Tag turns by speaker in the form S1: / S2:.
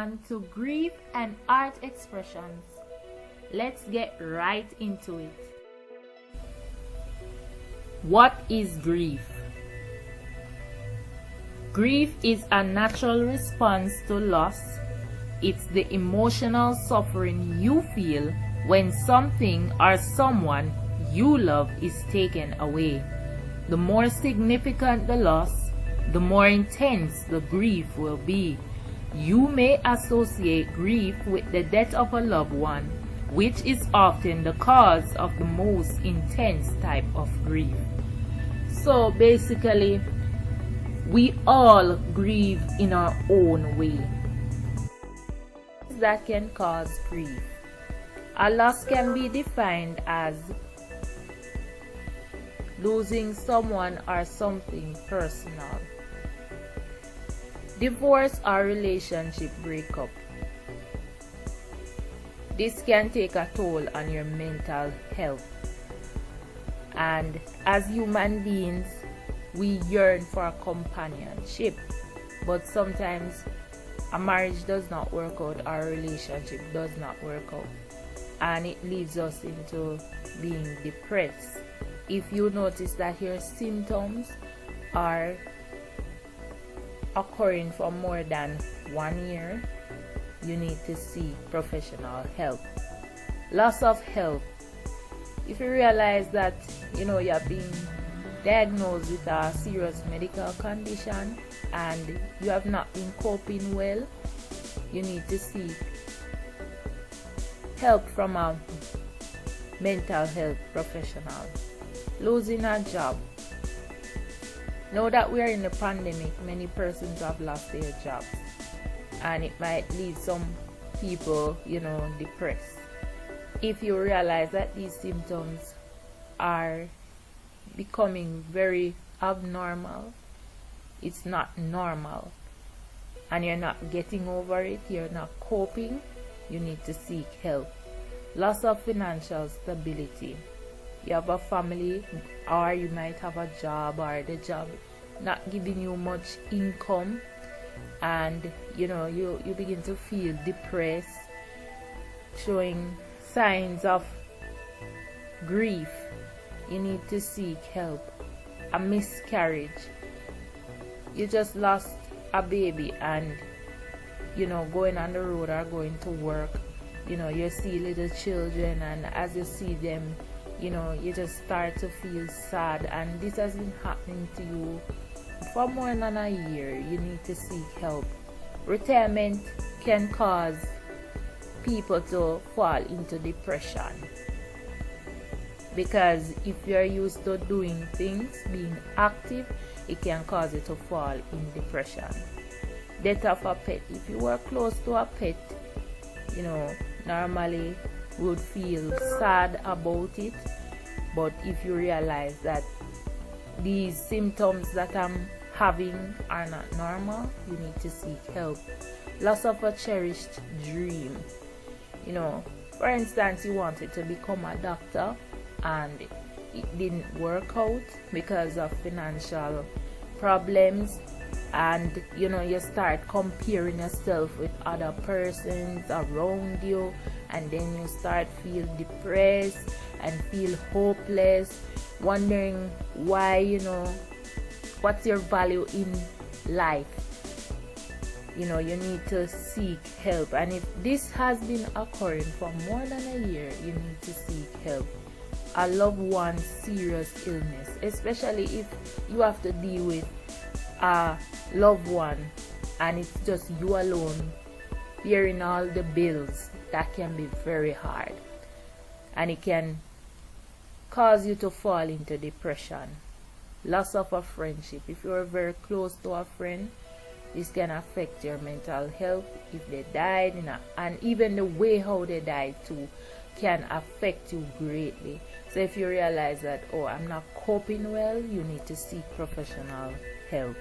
S1: on to grief and art expressions. Let's get right into it. What is grief? Grief is a natural response to loss. It's the emotional suffering you feel when something or someone you love is taken away. The more significant the loss, the more intense the grief will be. You may associate grief with the death of a loved one, which is often the cause of the most intense type of grief. So basically, we all grieve in our own way. That can cause grief. A loss can be defined as losing someone or something personal. Divorce or relationship breakup. This can take a toll on your mental health. And as human beings, we yearn for companionship. But sometimes a marriage does not work out, our relationship does not work out. And it leads us into being depressed. If you notice that your symptoms are occurring for more than 1 year, you need to seek professional help. Loss of health. If you realize that you're being diagnosed with a serious medical condition and you have not been coping well, you need to seek help from a mental health professional. Losing a job. Now that we are in the pandemic, many persons have lost their jobs, and it might leave some people, depressed. If you realize that these symptoms are becoming very abnormal, it's not normal, and you're not getting over it, you're not coping, you need to seek help. Loss of financial stability. You have a family, or you might have a job, or the job not giving you much income, and you begin to feel depressed, showing signs of grief. You need to seek help. A miscarriage. You just lost a baby and going on the road or going to work, you see little children, and as you see them, you just start to feel sad, and this has been happening to you for more than a year. You need to seek help. Retirement can cause people to fall into depression, because if you're used to doing things, being active, it can cause you to fall in depression. Death of a pet. If you were close to a pet, normally would feel sad about it, but if you realize that these symptoms that I'm having are not normal, you need to seek help. Loss of a cherished dream. For instance, you wanted to become a doctor and it didn't work out because of financial problems, and you start comparing yourself with other persons around you, and then you start feel depressed and feel hopeless, wondering why, what's your value in life. You need to seek help, and if this has been occurring for more than a year, you need to seek help. A loved one's serious illness, especially if you have to deal with a loved one and it's just you alone bearing all the bills, that can be very hard, and it can cause you to fall into depression. Loss of a friendship. If you're very close to a friend, this can affect your mental health. If they died, and even the way how they died too can affect you greatly. So if you realize that, I'm not coping well, you need to seek professional help.